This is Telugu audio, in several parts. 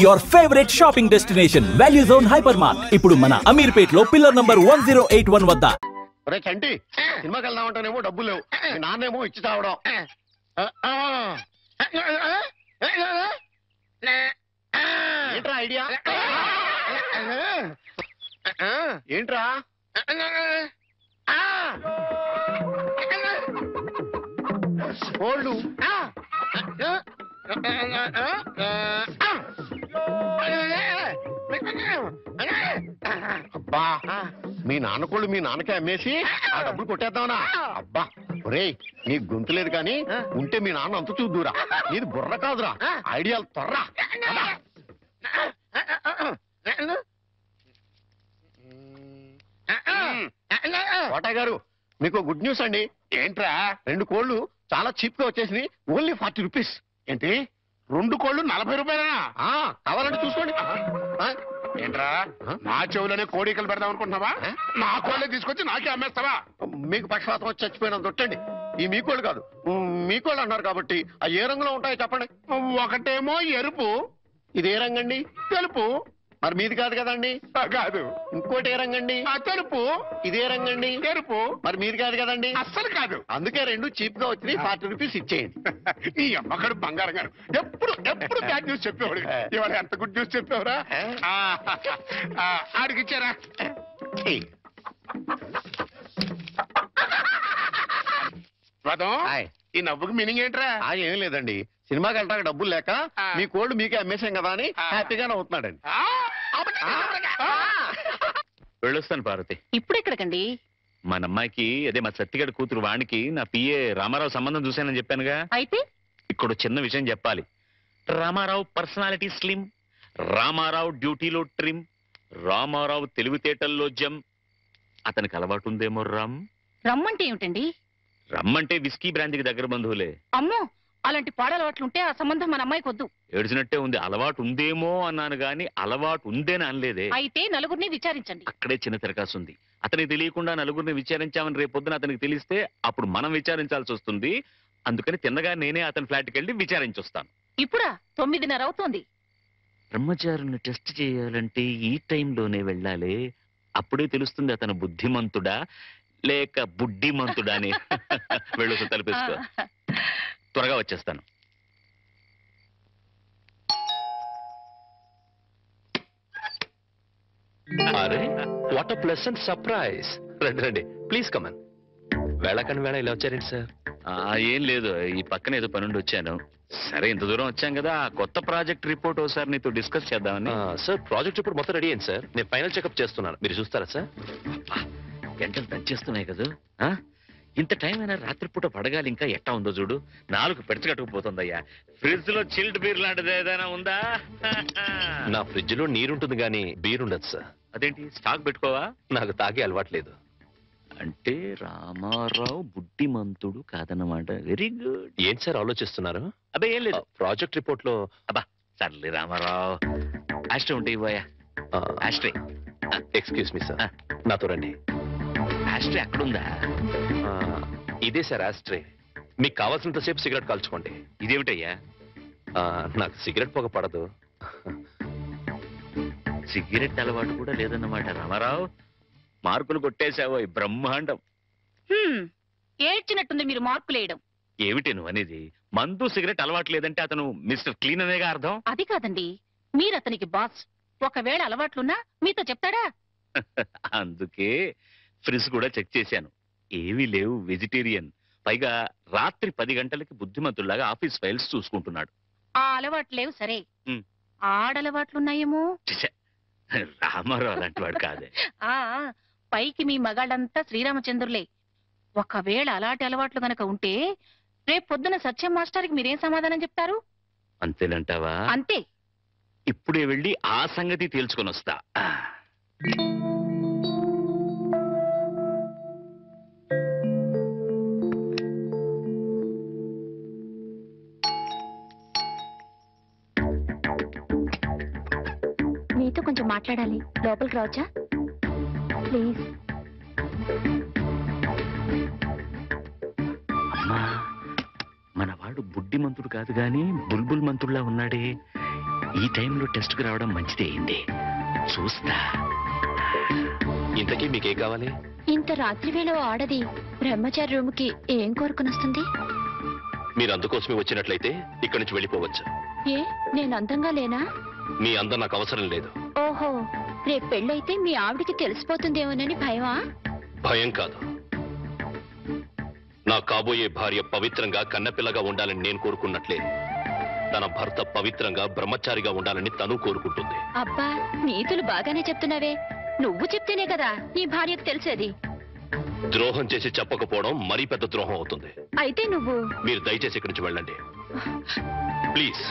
your favorite shopping destination, Value Zone Hypermart. ఇప్పుడు మన అమీర్పేట్ లో పిల్లర్ నంబర్ 1081 వద్ద. ఒరే చంటి, సినిమాకి వెళ్దామంటేనేమో డబ్బులు లేవు, మీ నాన్నేమో ఇచ్చి తావడం. ఏంట్రా ఐడియా? ఏంట్రా కోళ్ళు? అబ్బా, మీ నాన్న కోళ్ళు మీ నాన్నకే అమ్మేసి ఆ డబ్బులు కొట్టేద్దామనా? అబ్బా ఒరేయ్, నీ గొంతు లేదు కానీ ఉంటే మీ నాన్న అంత చూద్దురా. నీది బుర్ర కాదురా, ఐడియాలు తొర్రా. కోటయ్య గారు, మీకు గుడ్ న్యూస్ అండి. ఏంట్రా? 2 కోళ్ళు చాలా చీప్ గా వచ్చేసింది, ఓన్లీ 40 రూపీస్. ఏంటి 2 కోళ్ళు 40 రూపాయలనా? కావాలంటే చూసుకోండి. ఏంట్రా, నా చెవులోనే కోడికలు పెడదాం అనుకుంటున్నావా? నా కోళ్ళే తీసుకొచ్చి నాకే అమ్మేస్తావా? మీకు పక్షపాతం వచ్చి చచ్చిపోయినంత తొట్టండి. ఈ మీ కోళ్ళు కాదు, మీ కోళ్ళు అన్నారు కాబట్టి ఆ ఏ రంగులో ఉంటాయో చెప్పండి. ఒకటేమో ఎరుపు. ఇది ఏ రంగండి? తెలుపు. మరి మీది కాదు కదండి. కాదు. ఇంకోటి ఏ రంగండి? తెలుపు. ఇదే రంగండి? తెలుపు. మరి మీది కాదు కదండి. అస్సలు కాదు. అందుకే 2 చీప్ గా వచ్చి 40 రూపీస్ ఇచ్చేయండి. ఈ అమ్మగారు బంగారం గారు ఎప్పుడు బ్యాడ్ న్యూస్ చెప్పేవాడు. ఇవాళ ఎంత గుడ్ న్యూస్ చెప్పేవరా? ఆడికి ఇచ్చారా? ఈ నవ్వుకి మీనింగ్ ఏంట్రా? ఏం లేదండి, సినిమాకి వెళ్ళడానికి డబ్బులు లేక మీ కోళ్ళు మీకే అమ్మేశాం కదా అని హ్యాపీగానే అవుతున్నాడండి. వెళ్ళొస్తాను పార్వతి. ఇప్పుడు ఎక్కడికండి? మన అమ్మాయికి, అదే మా సత్తిగడి కూతురు వాణికి నా పిఏ రామారావు సంబంధం చూశానని చెప్పానుగా. అయితే ఇక్కడ చిన్న విషయం చెప్పాలి. రామారావు పర్సనాలిటీ స్లిమ్, రామారావు డ్యూటీలో ట్రిమ్, రామారావు తెలివితేటల్లో జమ్. అతనికి అలవాటు ఉందేమో రమ్మంటే ఏమిటండి? రమ్మంటే విస్కీ బ్రాంతికి దగ్గర బంధువులే. అమ్మో, అలాంటి పాడలవాట్లుంటే ఆ సంబంధం మన అమ్మాయికి వద్దు. ఏడ్చినట్టే ఉంది. అలవాటు ఉందేమో అన్నాను గాని అలవాటు ఉందేని అనలేదే. అయితే నలుగురిని విచారించండి. అక్కడే చిన్న తిరకాసు ఉంది. అతనికి తెలియకుండా నలుగురిని విచారించామని రేపు పొద్దున అతనికి తెలిస్తే అప్పుడు మనం విచారించాల్సి వస్తుంది. అందుకని తిన్నగా నేనే అతని ఫ్లాట్కి వెళ్ళి విచారించొస్తాను. ఇప్పుడా? 9:30 అవుతోంది. బ్రహ్మచారుని టెస్ట్ చేయాలంటే ఈ టైంలోనే వెళ్ళాలి. అప్పుడే తెలుస్తుంది అతను బుద్ధిమంతుడా లేక బుడ్డిమంతుడా అని. వెళ్ళు, తలపేసుకో. త్వరగా వచ్చేస్తాను. అరే, వాట్ అ ప్లెజెంట్ సర్ప్రైజ్. రండి రండి, ప్లీజ్ కమన్. వేళకని వేళ ఇలా వచ్చారేంటి సార్? ఏం లేదు, ఈ పక్కన ఏదో పనుండి వచ్చాను. సరే, ఇంత దూరం వచ్చాం కదా, కొత్త ప్రాజెక్ట్ రిపోర్ట్ ఒకసారి నీతో డిస్కస్ చేద్దామని. సార్, ప్రాజెక్ట్ రిపోర్ట్ మొత్తం రెడీ అయింది సార్. నేను ఫైనల్ చెకప్ చేస్తున్నాను, మీరు చూస్తారా సార్? గంటలు దంచేస్తున్నాయి కదా. ఇంత టైం అయినా రాత్రిపూట పడగాలి. ఇంకా ఎట్టా ఉందో చూడు, 4 పెడచగట్టుకుపోతుందయ్యా. ఫ్రిడ్జ్ లో చిల్డ్ బీర్ లాంటిది ఏదైనా ఉందా? నా ఫ్రిడ్జ్ లో నీరుంటుంది కానీ బీర్ ఉండదు సార్. అదేంటి, స్టాక్ పెట్టుకోవా? నాకు తాగే అలవాట్లేదు. అంటే రామారావు బుద్ధిమంతుడు కాదన్నమాట. Very good. ఏం సార్ ఆలోచిస్తున్నారు? అబ్బే ఏం లేదు. ప్రాజెక్ట్ రిపోర్ట్ లో అబ్బా సర్లే రామారావు, ఆస్ట్రే ఉంటే ఇవ్వయా. ఆస్ట్రే. ఎక్స్క్యూజ్ మీ సార్, నాతో రండి. ఆస్ట్రే అక్కడుందా? ఇదే సార్ ఆస్ట్రే. మీకు కావాల్సినంతసేపు సిగరెట్ కాల్చుకోండి. ఇదేమిటయ్యా? నాకు సిగరెట్ పొగ పడదు. సిగరెట్ అలవాటు కూడా లేదన్నమాట. రామారావు, మార్కులు కొట్టేశావో బ్రహ్మాండం. ఏడ్చినట్టుంది మీరు మార్కులు వేయడం. ఏమిటి నువ్వు అనేది? మందు సిగరెట్ అలవాటు లేదంటే అతను మిస్టర్ క్లీన్ అనేగా అర్థం. అది కాదండి, మీరు అతనికి బాస్. ఒకవేళ అలవాట్లున్నా మీతో చెప్తాడా? అందుకే ఫ్రిడ్జ్ కూడా చెక్ చేశాను, ఏమీ లేవు. వెజిటేరియన్. పైగా రాత్రి 10 గంటలకి బుద్ధిమంతుల్లాగా ఆఫీస్ ఫైల్స్ చూసుకుంటున్నాడు. ఆ అలవాట్లు లేవు సరే, ఆడలవాట్లున్నాయేమో. రామారావు అలాంటి వాడు కాదే. పైకి మీ మగాళ్ళంతా శ్రీరామచంద్రులే. ఒకవేళ అలాంటి అలవాట్లు గనక ఉంటే రేపు పొద్దున సత్యం మాస్టర్కి మీరేం సమాధానం చెప్తారు? అంతేనంటావా? అంతే. ఇప్పుడే వెళ్ళి ఆ సంగతి తేల్చుకొని వస్తా. నీతో కొంచెం మాట్లాడాలి, లోపలికి రావచ్చా ప్లీజ్? అమ్మా, మనవాడు బుడ్డిమంతుడు కాదు గాని బుల్బుల్ మంతుడులా ఉన్నాడే. ఈ టైంలో టెస్ట్కి రావడం మంచిదే అయింది. చూస్తా. ఇంతకీ మీకేం కావాలి? ఇంత రాత్రి వేళ ఆడది బ్రహ్మచారి రూమ్ కి ఏం కోరుకుని వస్తుంది? మీరు అందుకోసమే వచ్చినట్లయితే ఇక్కడి నుంచి వెళ్ళిపోవచ్చు. ఏ నేను అందంగా లేనా? మీ అందం నాకు అవసరం లేదు. ఓహో, రేపు పెళ్ళైతే మీ ఆవిడికి తెలిసిపోతుందేమోనని భయమా? భయం కాదు. నా కాబోయే భార్య పవిత్రంగా కన్నపిల్లగా ఉండాలని నేను కోరుకున్నట్లే తన భర్త పవిత్రంగా బ్రహ్మచారిగా ఉండాలని తను కోరుకుంటుంది. అబ్బా, నీతులు బాగానే చెప్తున్నావే. నువ్వు చెప్తేనే కదా నీ భార్యకు తెలిసేది. ద్రోహం చేసి చెప్పకపోవడం మరీ పెద్ద ద్రోహం అవుతుంది. అయితే నువ్వు మీరు దయచేసి ఇక్కడి నుంచి వెళ్ళండి ప్లీజ్.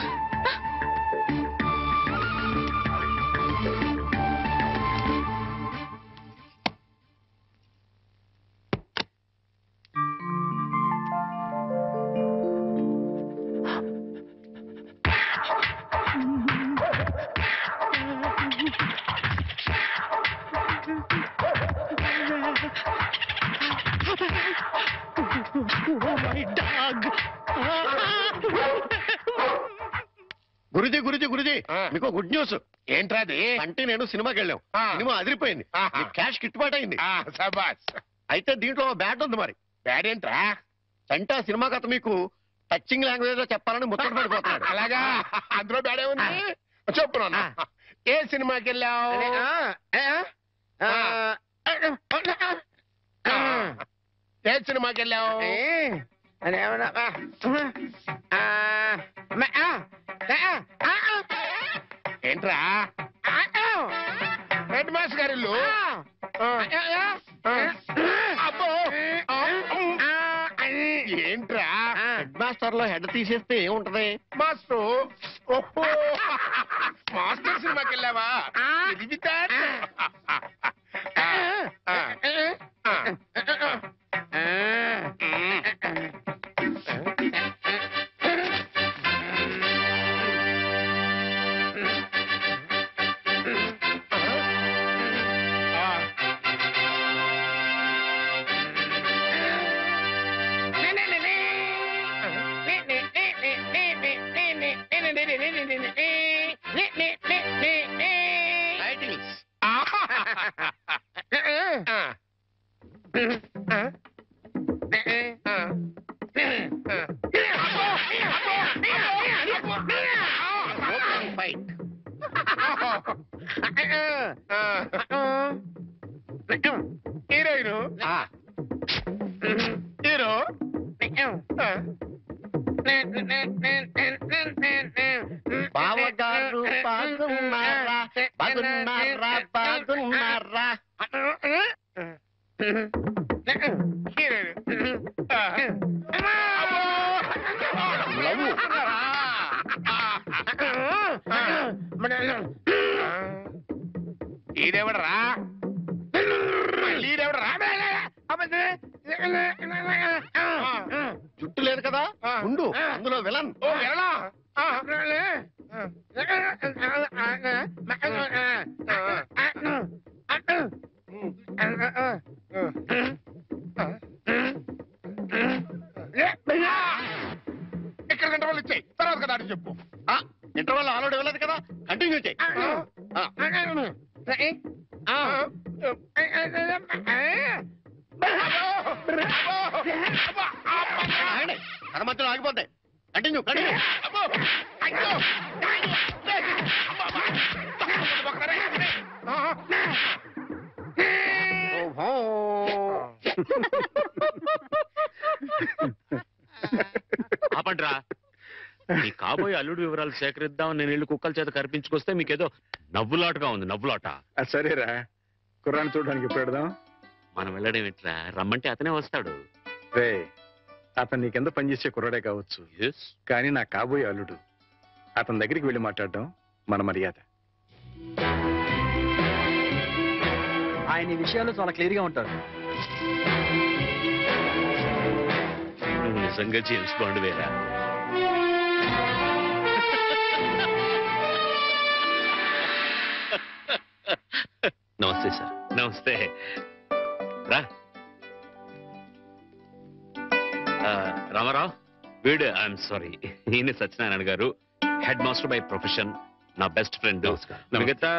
గురుజీ గురుజీ గురుజీ, మీకు గుడ్ న్యూస్. ఏంట్రా అది? అంటే నేను సినిమాకి వెళ్ళాం. సినిమా అదిరిపోయింది. క్యాష్ గిట్టుబాటు అయింది. సబాస్. అయితే దీంట్లో బ్యాడ్ ఉంది. మరి బ్యాడ్ ఏంట్రా? అంటే సినిమా కథ మీకు టచింగ్ లాంగ్వేజ్ లో చెప్పాలని ముచ్చట పడిపోతున్నాడు. అలాగా? అందులో బ్యాడే ఉంది. చెప్పు నాన్న. ఏ సినిమాకి వెళ్ళావు? ఏ సినిమాకి వెళ్ళావు? ఏంట్రా? హెడ్ మాస్టర్ గారి ఇల్లు. అబ్బో, ఏంట్రా? హెడ్ మాస్టర్ లో హెడ్ తీసేస్తే ఏముంటది? మాస్టర్. ఓహో, మాస్టర్ సినిమాకి వెళ్ళావా? ఇది వితార్. హీరోయిన్ హీరో బావగారు బాగున్నారా? బాగున్నారా? బాగున్నారా? ఈడెవడరా? ఈడెవడరా? జుట్టు లేదు కదా, ఉండు. అందులో విలన్. ఓ వెళ్ళా. ఇక్కడ గంట వాళ్ళు ఇచ్చాయి, తర్వాత కదా అని చెప్పు. ఇంటర్వల్ ఆల్రెడీ వెళ్ళదు కదా, కంటిన్యూ చేయి. కథ మధ్యలో ఆగిపోతాయి. Continue continue. ఆపండ్రా. మీ కాబోయే అల్లుడు వివరాలు సేకరిద్దామని నేను ఇల్లు కుక్కల చేత కనిపించుకొస్తే మీకేదో నవ్వులాటగా ఉంది. నవ్వులాట. సరేరా, కుర్రాన్ని చూడడానికి ఎప్పుడు పెడదాం? మనం వెళ్ళడం ఎట్లా? రమ్మంటే అతనే వస్తాడు. రే, అతను నీ కింద పనిచేసే కుర్రాడే కావచ్చు, కానీ నా కాబోయే అల్లుడు. అతని దగ్గరికి వెళ్ళి మాట్లాడడం మన మర్యాద. ఆయన ఈ విషయాల్లో చాలా క్లియర్ గా ఉంటారు. నువ్వు నిజంగా జేమ్స్ బాండ్ వేరా? నమస్తే సార్. నమస్తే. రా. రామారావు, వీడు ఐఎమ్ సారీ, ఈయన సత్యనారాయణ గారు, హెడ్ మాస్టర్ బై ప్రొఫెషన్, నా బెస్ట్ ఫ్రెండ్. మిగతా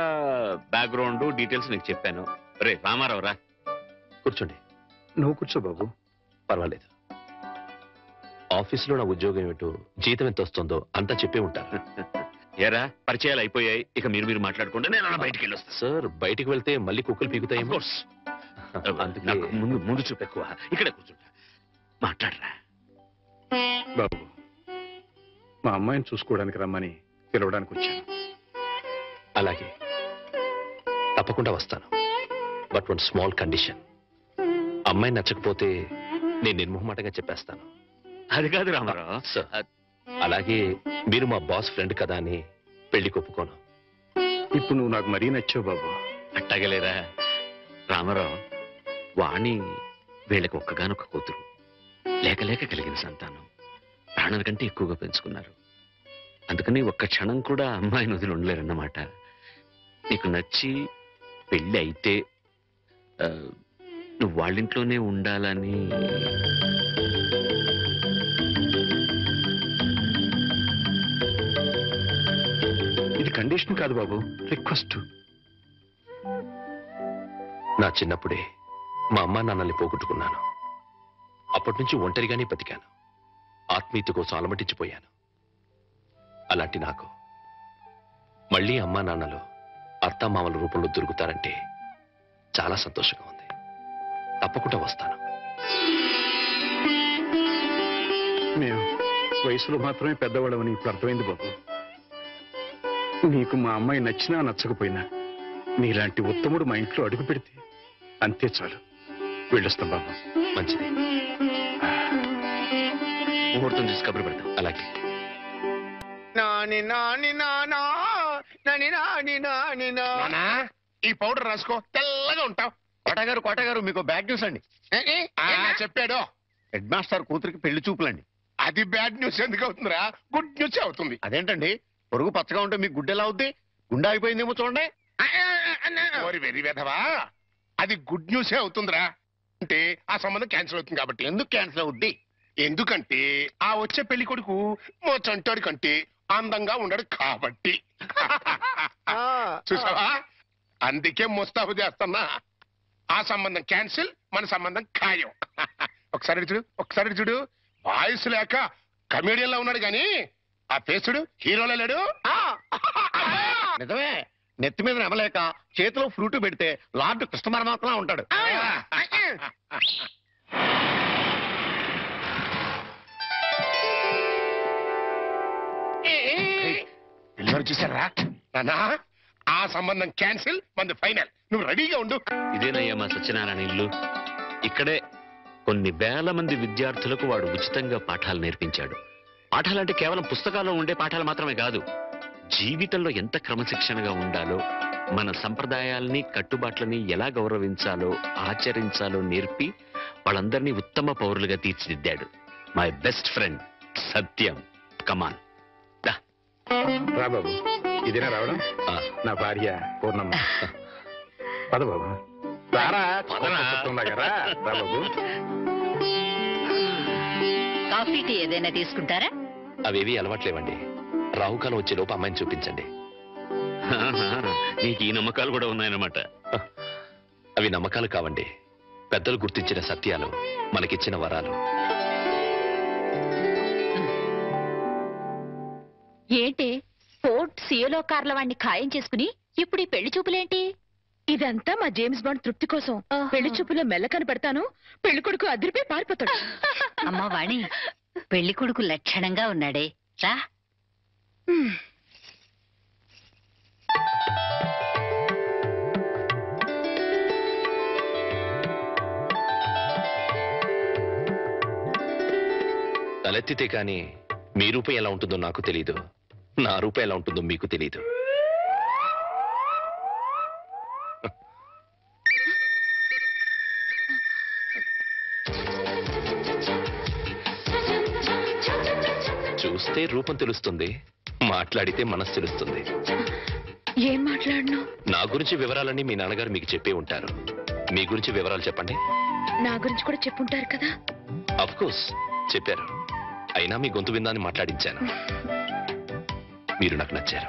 బ్యాక్గ్రౌండ్ డీటెయిల్స్ నీకు చెప్పాను. రే రామారావు రా. కూర్చోండి. నువ్వు కూర్చో బాబు. పర్వాలేదు. ఆఫీసులో నా ఉద్యోగం ఏమిటో, జీతం ఎంత వస్తుందో అంతా చెప్పే ఉంటారు. ఏరా పరిచయాలు అయిపోయాయి, ఇక మీరు మాట్లాడుకుంటే నేను అలా బయటికి వెళ్ళొస్తాను. సార్ బయటికి వెళ్తే మళ్ళీ కుక్కలు పీకుతాయి. నాకు ముందు చూపు ఎక్కువ. ఇక్కడే కూర్చుంటా, మాట్లాడరా. బాబు, మా అమ్మాయిని చూసుకోవడానికి రమ్మని పిలవడానికి వచ్చాను. అలాగే, తప్పకుండా వస్తాను. But one small condition. అమ్మాయి నచ్చకపోతే నేను నిర్మోహమాటంగా చెప్పేస్తాను. అది కాదు రామారావు. అలాగే మీరు మా బాస్ ఫ్రెండ్ కదా అని పెళ్లి ఒప్పుకోను. ఇప్పుడు నువ్వు నాకు మరీ నచ్చావు బాబు. అట్టగలేరా రామారావు. వాణి వీళ్ళకి ఒక్కగానొక్క కూతురు, లేక లేక కలిగిన సంతానం. ప్రాణం కంటే ఎక్కువగా పెంచుకున్నారు. అందుకని ఒక్క క్షణం కూడా అమ్మాయిని వదిలి ఉండలేరన్నమాట. నీకు నచ్చి పెళ్ళి అయితే నువ్వు వాళ్ళింట్లోనే ఉండాలని. ఇది కండిషన్ కాదు బాబు, రిక్వెస్ట్. నా చిన్నప్పుడే మా అమ్మా నాన్నల్ని పోగొట్టుకున్నాను. అప్పటి నుంచి ఒంటరిగానే బతికాను. ఆత్మీయత కోసం అలమటించిపోయాను. అలాంటి నాకు మళ్ళీ అమ్మా నాన్నలు అత్తామామల రూపంలో దొరుకుతారంటే చాలా సంతోషంగా ఉంది. తప్పకుండా వస్తాను. మేము వయసులో మాత్రమే పెద్దవాళ్ళమని ఇప్పుడు అర్థమైంది బాబు. నీకు మా అమ్మాయి నచ్చినా నచ్చకపోయినా నీలాంటి ఉత్తముడు మా ఇంట్లో అడుగు పెడితే అంతే చాలు. వెళ్ళొస్తాం బాబు. మంచిది. ముహూర్తం చూసి కబురు పెడతాం. అలాగే. ఈ పౌడర్ రాసుకో, తెల్లగా ఉంటావు. కోటగారు మీకు బ్యాడ్ న్యూస్ అండి. చెప్పాడు. హెడ్ మాస్టర్ కూతురికి పెళ్లి చూపులండి. అది బ్యాడ్ న్యూస్ ఎందుకు అవుతుందిరా? గుడ్ న్యూస్ అవుతుంది. అదేంటండి, పొరుగు పచ్చగా ఉంటే మీకు గుడ్డెలా అవుద్ది? గుండె అయిపోయిందేమో చూడండి. వెరీ వెధవా, అది గుడ్ న్యూసే అవుతుందిరా. అంటే ఆ సంబంధం క్యాన్సిల్ అవుతుంది కాబట్టి. ఎందుకు క్యాన్సిల్ అవుద్ది? ఎందుకంటే ఆ వచ్చే పెళ్లి కొడుకు మా చంటోడి కంటే అందంగా ఉండడు కాబట్టి. చూసావా, అందుకే ముస్తాబు చేస్తున్నా. ఆ సంబంధం క్యాన్సిల్, మన సంబంధం ఖాయం. ఒకసారి చూడు. వాయిస్ లేక కమేడియన్ లా ఉన్నాడు గాని ఆ ఫేసుడు హీరోలో లేడు. నిజమే, నెత్తి మీద నెమలేక చేతిలో ఫ్రూట్ పెడితే లార్డ్ కృష్ణ పరమాత్మ ఉంటాడు. పిల్లలు చూసారా నాన్నా? ఆ సంబంధం క్యాన్సిల్, మంది ఫైనల్. నువ్వు రెడీగా ఉండు. ఇదేనయ్యా మా సత్యనారాయణ ఇల్లు. ఇక్కడే కొన్ని వేల మంది విద్యార్థులకు వాడు ఉచితంగా పాఠాలు నేర్పించాడు. పాఠాలంటే కేవలం పుస్తకాల్లో ఉండే పాఠాలు మాత్రమే కాదు, జీవితంలో ఎంత క్రమశిక్షణగా ఉండాలో, మన సంప్రదాయాల్ని కట్టుబాట్లని ఎలా గౌరవించాలో ఆచరించాలో నేర్పి వాళ్ళందరినీ ఉత్తమ పౌరులుగా తీర్చిదిద్దాడు. మై బెస్ట్ ఫ్రెండ్ సత్యం. కమాన్ రా బాబు. ఇదేనా రావడం? నా భార్య పూర్ణమ్మ. పద బాబు. రా బాబు. కాఫీ టీ ఏదైనా తీసుకుంటారా? అవేవి అలవాట్లేవండి. రాహుకాలం వచ్చే లోపు అమ్మాయిని చూపించండి. నీకు ఈ నమ్మకాలు కూడా ఉన్నాయన్నమాట. అవి నమ్మకాలు కావండి, పెద్దలు గుర్తించిన సత్యాలు, మనకిచ్చిన వరాలు. ఏంటి ఫోర్ట్ సియోలో కార్ల వాడిని ఖాయం చేసుకుని ఇప్పుడు ఈ పెళ్లి చూపులేంటి? ఇదంతా మా జేమ్స్ బాండ్ తృప్తి కోసం. పెళ్లి చూపులో మెల్ల కనపడతాను, పెళ్లి కొడుకు అదిరిపై పారిపోతాడు. అమ్మ వాణి, పెళ్లి కొడుకు లక్షణంగా ఉన్నాడే, రా. తలెత్తితే కానీ మీ రూపం ఎలా ఉంటుందో నాకు తెలీదు, నా రూపం ఎలా ఉంటుందో మీకు తెలీదు. చూస్తే రూపం తెలుస్తుంది, మాట్లాడితే మనసు తెలుస్తుంది. ఏం మాట్లాడను? నా గురించి వివరాలన్నీ మీ నాన్నగారు మీకు చెప్పే ఉంటారు. మీ గురించి వివరాలు చెప్పండి. నా గురించి కూడా చెప్పుంటారు కదా? అఫ్ కోర్స్ చెప్పారు. అయినా మీ గొంతు విందాన్ని మాట్లాడించాను. మీరు నాకు నచ్చారు.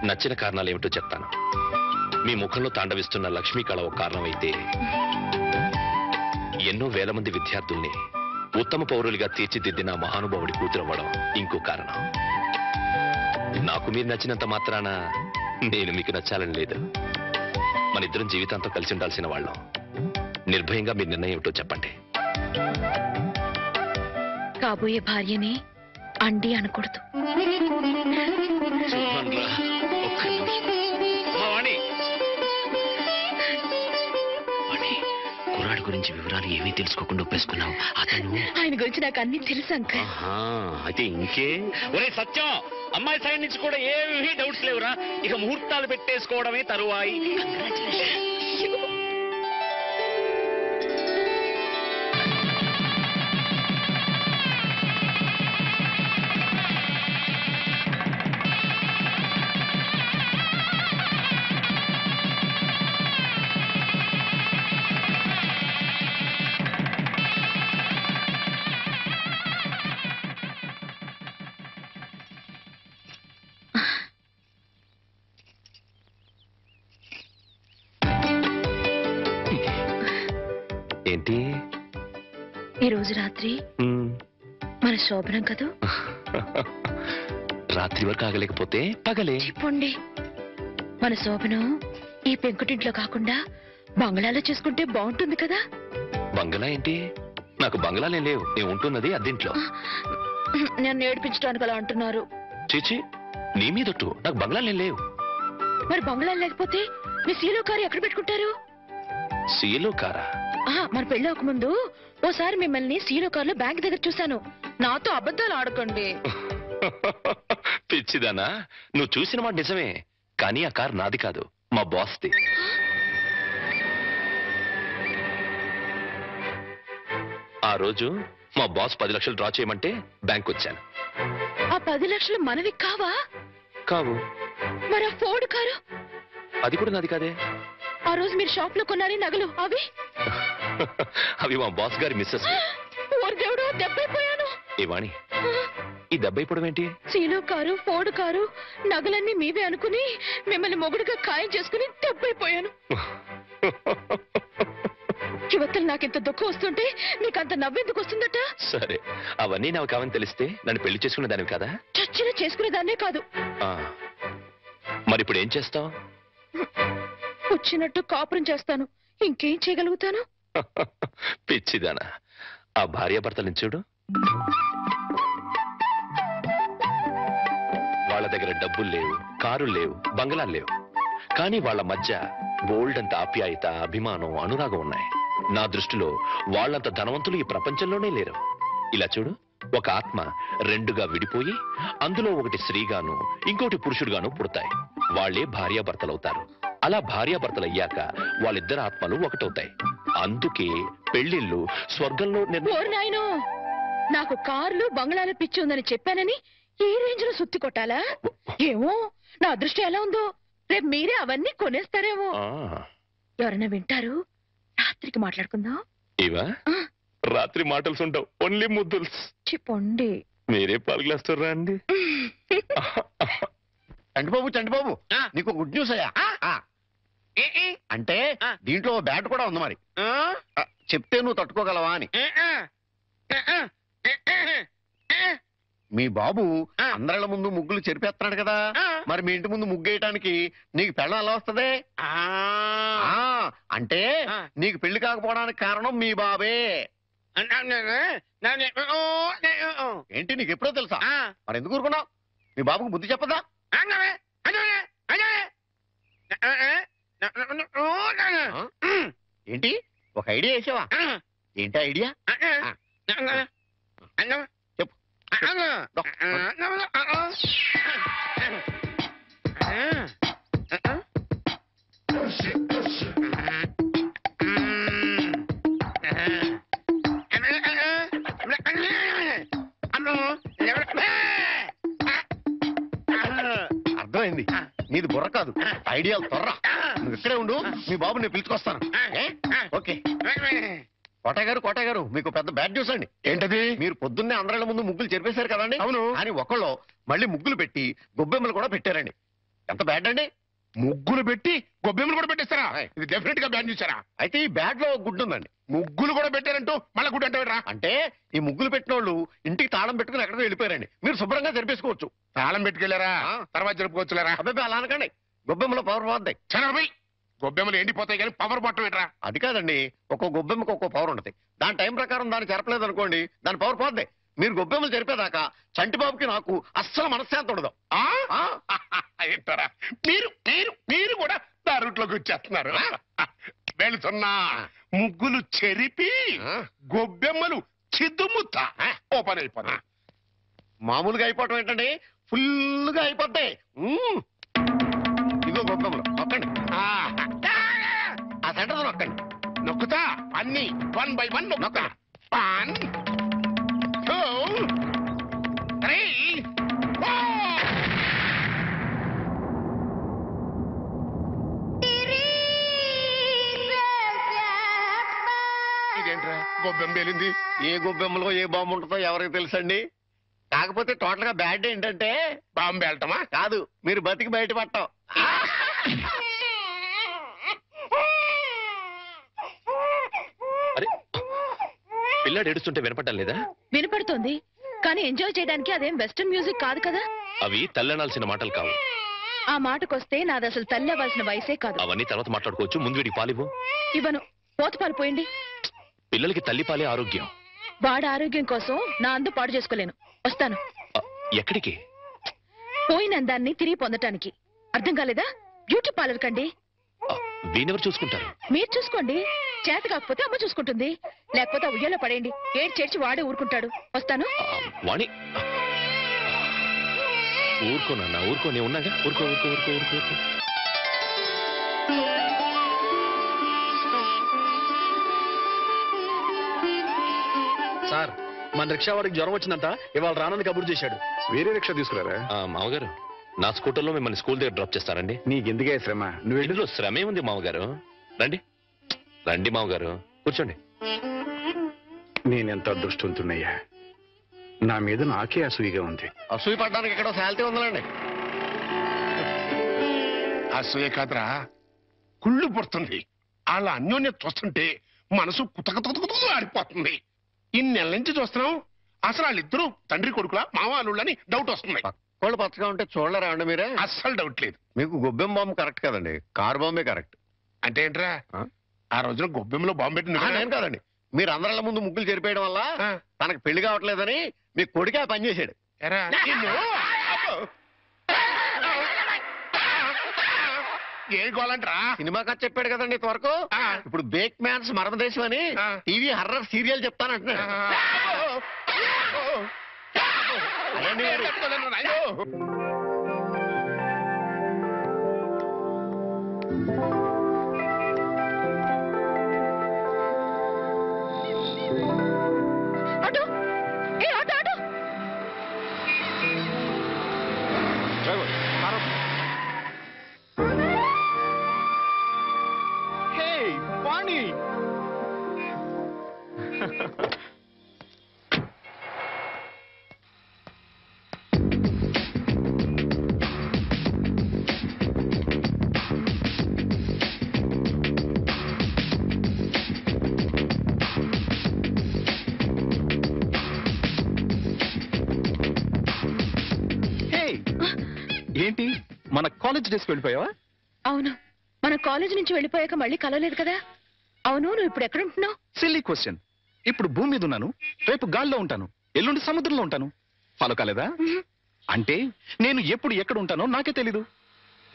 నచ్చిన కారణాలు ఏమిటో చెప్తాను. మీ ముఖంలో తాండవిస్తున్న లక్ష్మీ కళ ఒక కారణం అయితే, ఎన్నో వేల మంది విద్యార్థుల్ని ఉత్తమ పౌరులుగా తీర్చిదిద్దిన మహానుభావుడి కూతురవ్వడం ఇంకో కారణం. నాకు మీరు నచ్చినంత మాత్రాన నేను మీకు నచ్చాలని లేదు. మన ఇద్దరం జీవితాంతం కలిసి ఉండాల్సిన వాళ్ళం. నిర్భయంగా మీ నిర్ణయం ఏమిటో చెప్పండి. కాబోయే భార్యని అండి అనకూడదు. కుర్రాడి గురించి వివరాలు ఏమీ తెలుసుకోకుండా ఒప్పేసుకున్నావు. అతను ఆయన గురించి నాకు అన్ని తెలుసు అంకల్. అయితే ఇంకే. ఒరే సత్యం, అమ్మాయి సైడ్ నుంచి కూడా ఏమీ డౌట్స్ లేవురా. ఇక ముహూర్తాలు పెట్టేసుకోవడమే తరువాయి. ఏంటి ఈ రోజు రాత్రి మన శోభనం కదూ. రాత్రి వరకు ఆగలేకపోతే పగలే చెప్పండి. మన శోభనం ఈ పెంకుటింట్లో కాకుండా బంగ్లాలో చేసుకుంటే బాగుంటుంది కదా. బంగ్లా ఏంటి? నాకు బంగ్లాలే లేవు. నేను ఉంటున్నది అద్దెంట్లో. నన్ను ఏడిపించడానికి అలా అంటున్నారు. చీచి, నీ మీదొట్టు. నాకు బంగ్లాలే లేవు. మరి బంగ్లా లేకపోతే మీ సీలో కారు ఎక్కడ పెట్టుకుంటారు? సీలో కారా? మన పెళ్లి ముందు ఓసారి మిమ్మల్ని సీలో కారులో బ్యాంక్ దగ్గర చూశాను. నాతో అబద్ధాలు ఆడకండి. పిచ్చిదానా, నువ్వు చూసిన మాట నిజమే. కానీ ఆ కారు నాది కాదు, మా బాస్ది. ఆ రోజు మా బాస్ 10 లక్షలు డ్రా చేయమంటే బ్యాంక్ వచ్చాను. ఆ 10 లక్షలు మనవి కావా? కావు. మరి ఆ ఫోర్డ్ కారు? అది కూడా నాది కాదే. ఆ రోజు మీరు షాప్ లో కొన్నారే నగలు అవి? అవి మా బాస్ గారి మిస్సెస్. ఓరి దేవుడు, దెబ్బైపోయాను. ఏ వాణి, ఈ దెబ్బైపోవడం ఏంటి? సీలో కారు, ఫోర్డ్ కారు, నగలన్నీ మీవే అనుకుని మిమ్మల్ని మొగుడుగా ఖాయం చేసుకుని దెబ్బైపోయాను. యువతలు నాకెంత దుఃఖం వస్తుంటే నీకంత నవ్వెందుకు వస్తుందట? సరే, అవన్నీ నాకు కావని తెలిస్తే నన్ను పెళ్లి చేసుకునే దానివి కదా. చచ్చిన చేసుకునేదాన్నే కాదు. మరి ఇప్పుడు ఏం చేస్తావు? వచ్చినట్టు కాపురం చేస్తాను. ఇంకేం చేయగలుగుతాను? పిచ్చిదానా, ఆ భార్యాభర్తలను చూడు. వాళ్ళ దగ్గర డబ్బులు లేవు, కారులు లేవు, బంగ్లాలు లేవు. కానీ వాళ్ళ మధ్య బోల్డ్ అంత ఆప్యాయత, అభిమానం, అనురాగం ఉన్నాయి. నా దృష్టిలో వాళ్ళంత ధనవంతులు ఈ ప్రపంచంలోనే లేరు. ఇలా చూడు, ఒక ఆత్మ రెండుగా విడిపోయి అందులో ఒకటి స్త్రీగాను ఇంకోటి పురుషుడుగాను పుడతాయి. వాళ్లే భార్యాభర్తలవుతారు. అలా భార్యాభర్తలు అయ్యాక వాళ్ళిద్దరు ఆత్మలు ఒకటవుతాయి. అందుకే పెళ్లిళ్ళు స్వర్గంలో నాయనో, నాకు కార్లు బంగ్లాలు పిచ్చి ఉందని చెప్పానని ఈ రేంజ్ లో సుత్తి కొట్టాలా? ఏమో, నా అదృష్టం ఎలా ఉందో. రేపు మీరే అవన్నీ కొనేస్తారేమో. ఎవరైనా వింటారు. రాత్రికి మాట్లాడుకుందాం. ఇవా రాత్రి మాటలు ఉండవు, ఓన్లీ ముద్దుల్స్. చెప్పండి. మీరే పాల్గొస్తారా అండి? చంటిబాబు, నీకు గుడ్ న్యూస్ అయ్యా. అంటే దీంట్లో బ్యాట్ కూడా ఉంది. మరి చెప్తే నువ్వు తట్టుకోగలవా అని. మీ బాబు అందరిళ్ళ ముందు ముగ్గులు చెరిపేస్తున్నాడు కదా. మరి మీ ఇంటి ముందు ముగ్గేయటానికి నీకు పెళ్ళం ఎలా వస్తుంది? అంటే నీకు పెళ్లి కాకపోవడానికి కారణం మీ బాబే. ఏంటి, నీకు ఎప్పుడో తెలుసా? మరి ఎందుకు ఊరుకున్నావు? మీ బాబుకు బుద్ధి చెప్పదా? ఏంటి, ఒక ఐడియా వేసావా? ఏంటి ఐడియా? చెప్పు. అర్థమైంది, నీది బుర్ర కాదు, ఐడియాలు త్వర. నువ్వు ఇక్కడే ఉండు, మీ బాబు నేను పిలుచుకొస్తాను. ఓకే. కోట గారు మీకు పెద్ద బ్యాడ్ న్యూస్ అండి. ఏంటది? మీరు పొద్దున్నే అందరిళ్ళ ముందు ముగ్గులు చెరిపేశారు కదండి. అవును. అని ఒకళ్ళు మళ్ళీ ముగ్గులు పెట్టి గొబ్బెమ్మలు కూడా పెట్టారండి. ఎంత బ్యాడ్ అండి? ముగ్గులు పెట్టి గొబ్బెమ్మలు కూడా పెట్టేస్తారా? ఇది డెఫినెట్ గా బ్యాన్ చూసారా? అయితే ఈ బ్యాడ్ లో గుడ్డు ఉందండి. ముగ్గులు కూడా పెట్టారంటూ మళ్ళీ గుడ్డు అంటే అంటే ఈ ముగ్గులు పెట్టిన వాళ్ళు ఇంటికి తాళం పెట్టుకుని ఎక్కడికో వెళ్ళిపోయారండి. మీరు శుభ్రంగా జరిపేసుకోవచ్చు. తాళం పెట్టుకెళ్లారా? తర్వాత జరుపుకోవచ్చులేరా? అబ్బాయి అలా అనకండి, గొబ్బెమ్మలో పవర్ పోద్ది. చనభై గొబ్బెమ్మలు ఎండిపోతాయి కానీ పవర్ బట్టం ఏంట్రా? అది కాదండి, ఒక్కో గొబ్బెమ్మకి ఒక్కో పవర్ ఉంటుంది. దాని టైం ప్రకారం దాన్ని చెరపలేదు అనుకోండి, దాని పవర్ పోద్ది. మీరు గొబ్బెమ్మలు జరిపేదాకా చంటిబాబుకి నాకు అస్సలు మనశ్శాంతి ఉండదు. ఏంటారా మీరు మీరు మీరు కూడా నా రూట్లోకి వచ్చేస్తున్నారు. వెళుతున్నా ముగ్గులు చెరిపి గొబ్బెమ్మలు చిద్దుముత్త ఓ పని అయిపోతా. మామూలుగా అయిపోవటం ఏంటండి, ఫుల్గా అయిపోతాయి. ఇదిగో గొబ్బెమ్మలు నొక్కండి, ఆ సెంటర్ నొక్కండి. నొక్కుతా అన్ని 1 by 1 నొక్కుతా. 1 2 3 4. ఇదేంట్రా గొబ్బెమ్మ పేలింది? ఏ గొబ్బెమ్మలో ఏ బాంబు ఉంటుందో ఎవరికి తెలుసండి. కాకపోతే టోటల్ గా బ్యాడ్ ఏంటంటే బాంబు వెళ్ళటమా? కాదు, మీరు బతికి బయట పట్టం. అరే పిల్లాడు ఏడుస్తుంటే వినపడ్డం లేదా? వినపడుతోంది, కానీ ఎంజాయ్ చేయడానికి అదేం వెస్టర్న్ మ్యూజిక్ కాదు కదా. అవి తల్లనాల్సిన మాటలు కావు. ఆ మాటకొస్తే నాది అసలు తల్లి అవ్వాల్సిన వయసే కాదు. అవన్నీ తర్వాత మాట్లాడుకోవచ్చు. ముందు వీడికి పాలివ్వు. ఇవ్వను, పోతపాలు పోయండి. పిల్లలకి తల్లి పాలే ఆరోగ్యం. వాడి ఆరోగ్యం కోసం నా అందు పాడు చేసుకోలేను. వస్తాను. ఎక్కడికి? పోయిన అందాన్ని తిరిగి పొందటానికి. అర్థం కాలేదా? బ్యూటీ పార్లర్ కండి. వీణెవరు చూసుకుంటారు? మీరు చూసుకోండి. చేత కాకపోతే అమ్మ చూసుకుంటుంది. లేకపోతే ఉయ్యాలో పడేయండి. ఏడు చేర్చి వాడే ఊరుకుంటాడు. వస్తాను. వాణి ఊరుకోనన్నా, ఊరుకో. నేను ఉన్నాగా. ఊరుకో ఊరుకో ఊరుకో ఊరుకో ఊరుకో. సార్, మన రిక్షా వాడికి జ్వరం వచ్చిందంట. ఇవాళ రానని కబురు చేశాడు. వేరే రిక్షా తీసుకురారా? మామగారు, నా స్కూటర్లో మిమ్మల్ని స్కూల్ దగ్గర డ్రాప్ చేస్తారండి. నీకెందుకే శ్రమ? నువ్వు ఇందులో శ్రమే ఉంది మామగారు. రండి రండి మామగారు, కూర్చోండి. నేనెంత అదృష్టవంతున్నయ్యా. నా మీద నాకే అసూయగా ఉంది. అసూయ పడ్డానికి ఎక్కడో శాలిటీ ఉందండి. అసూయ కాదురా, కుళ్ళు పుడుతుంది. వాళ్ళ అన్యోన్యత చూస్తుంటే మనసు కుతకుతకుతకు ఆడిపోతుంది. ఇన్నెల నుంచి చూస్తున్నాం, అసలు వాళ్ళిద్దరూ తండ్రి కొడుకులా మావాళ్ళని డౌట్ వస్తుంది. కోళ్ళు పచ్చగా ఉంటే చూడలేరా అండి మీరే? అస్సలు డౌట్ లేదు. మీకు గొబ్బెమ్మ బాంబు కరెక్ట్ కదండి, కారు బాంబే కరెక్ట్. అంటే ఏంట్రా, ఆ రోజున గొబ్బెమ్మలో బాంబు పెట్టింది నేను కాదండి. మీరు అందరిళ్ళ ముందు ముగ్గులు చెరిపేయడం వల్ల తనకు పెళ్లి కావట్లేదని మీ కొడుకే పని చేశాడు. ఏ గోలంట్రా? సినిమా కథ చెప్పాడు కదండి ఇంతవరకు. ఇప్పుడు బేక్ మ్యాన్స్ మరమదేశం అని టీవీ హర్రర్ సీరియల్ చెప్తానంటున్నాడు. ఆటో, ఏ ఆటో ఆటో. వాణి, ఏంటి మన కాలేజ్ డేస్కి వెళ్ళిపోయావా? అవును, మన కాలేజ్ నుంచి వెళ్ళిపోయాక మళ్ళీ కలవలేదు కదా. అవును, నువ్వు ఇప్పుడు ఎక్కడుంటున్నావు? Silly question. ఇప్పుడు భూమి మీద ఉన్నాను, రేపు గాల్లో ఉంటాను, ఎల్లుండి సముద్రంలో ఉంటాను. ఫాలో కాలేదా? అంటే నేను ఎప్పుడు ఎక్కడ ఉంటానో నాకే తెలీదు.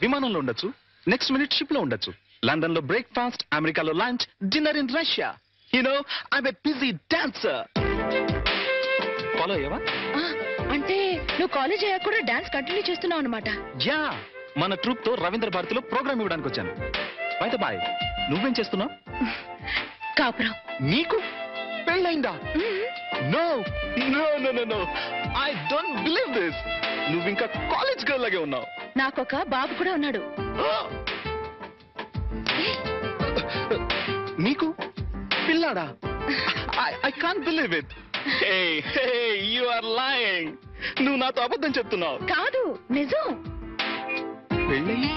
విమానంలో ఉండొచ్చు, నెక్స్ట్ మినిట్ షిప్ లో ఉండొచ్చు, లండన్ లో బ్రేక్ఫాస్ట్, అమెరికాలో lunch, dinner in Russia. You know I'm a busy dancer. Follow అయ్యావా? అంటే నువ్వు కాలేజ్ అయ్యాక కూడా డాన్స్ కంటిన్యూ చేస్తున్నావు అనమాట. యా, మన ట్రూప్ తో రవీంద్ర భారతిలో ప్రోగ్రామ్ ఇవ్వడానికి వచ్చాను. బయట బాయ్, నువ్వేం చేస్తున్నావు? కాపురం. నీకు పెళ్ళైందా? No no no no no, I don't believe this. నువ్వు ఇంకా కాలేజ్ గర్ల్ లాగే ఉన్నావు. నాకొక బాబు కూడా ఉన్నాడు. నీకు పిల్లాడా? I can't believe it. Hey, you are lying. నువ్వు నాతో అబద్ధం చెప్తున్నావు. కాదు, నిజం. పెళ్ళయి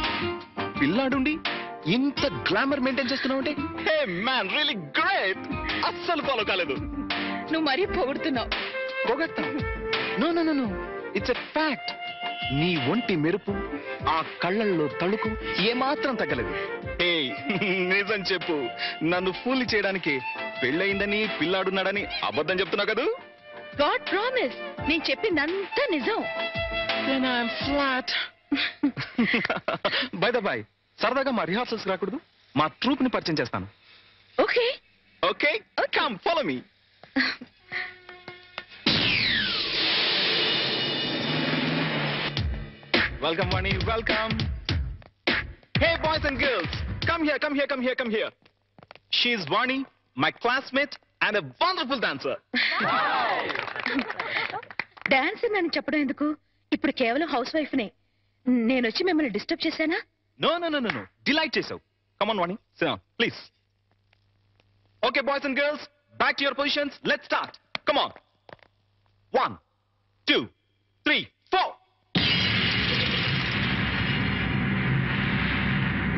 పిల్లాడుండి ఇంత గ్లామర్ మెయింటైన్ చేస్తున్నావు అంటే హే మ్యాన్ రియల్లీ గ్రేట్. అస్సలు ఫాలో కాలేదు. నువ్వు మరీ పొగుడుతున్నావు. పొగట్టా? No it's a fact. నీ ఒంటి మెరుపు, ఆ కళ్ళల్లో తళుకు ఏమాత్రం తగ్గలేదు. ఏ నిజం చెప్పు, నన్ను ఫూల్ చేయడానికి పెళ్ళయిందని పిల్లాడున్నాడని అబద్ధం చెప్తున్నావు కదా? గాడ్ ప్రామిస్, నేను చెప్పిందంతా నిజం. బై ద బై, సరదాగా మా రిహార్సల్స్ రాకూడదు? మా ట్రూప్ ని పరిచయం చేస్తాను. Okay okay, come follow me. Welcome, Vani. Welcome. Hey, boys and girls. Come here. She's Vani, my classmate and a wonderful dancer. Dance నన్ను చెప్పడం ఎందుకు? ఇప్పుడు కేవలం హౌస్ వైఫ్ నే. నేను వచ్చి మిమ్మల్ని డిస్టర్బ్ చేశానా? No. Delight చేసావు. Come on, Vani. Sit down, please. Okay, boys and girls, back to your positions. Let's start. Come on. 1, 2, 3, 4.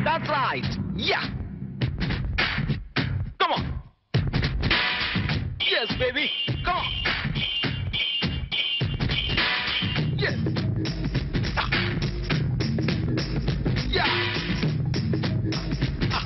That's right. Yeah. Come on. Yes, baby. Come on. Yes. Ah. Yeah. Ah.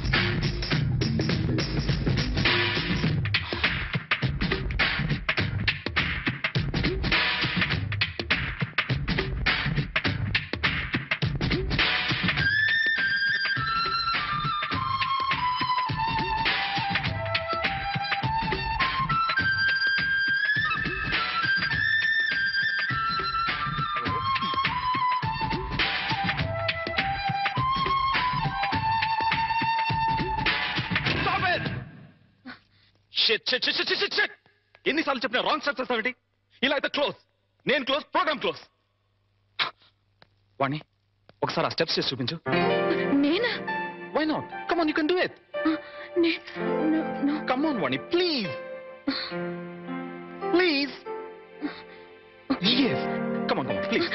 Shit. ఎన్నిసార్లు చెప్పినా రాంగ్ స్టెప్స్ చేస్తావేంటి? ఇలా అయితే క్లోజ్. నేను క్లోజ్, ప్రోగ్రామ్ క్లోజ్. వాణి, ఒకసారి ఆ స్టెప్స్ చేసి చూపించు. నేనా? Why not? Come on, you can do it. Come on Vani, please. Yes. Come on, please.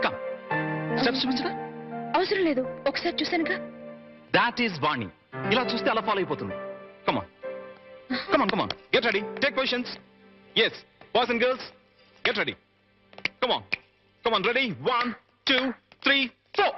Come. Steps చూపించరా? అవసరం లేదు, ఒకసారి చూసానుగా. That is Vani. ఇలా చూస్తే అలా ఫాలో అయిపోతుంది. Come on. Get ready. Take positions. Yes. Boys and girls, get ready. Come on. Ready? 1, 2, 3, 4.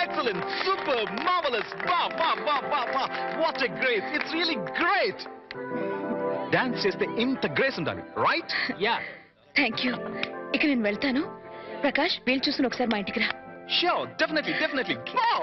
Excellent, superb, marvelous. Wow. What a grace. It's really great. Dance చేస్తే ఇంత గ్రేస్ ఉండాలి, రైట్? యా. Thank you. ఇక నేను వెళ్తాను. ప్రకాష్, వీలు చూసుకుని ఒకసారి మా ఇంటికి రా. Sure, definitely. Wow.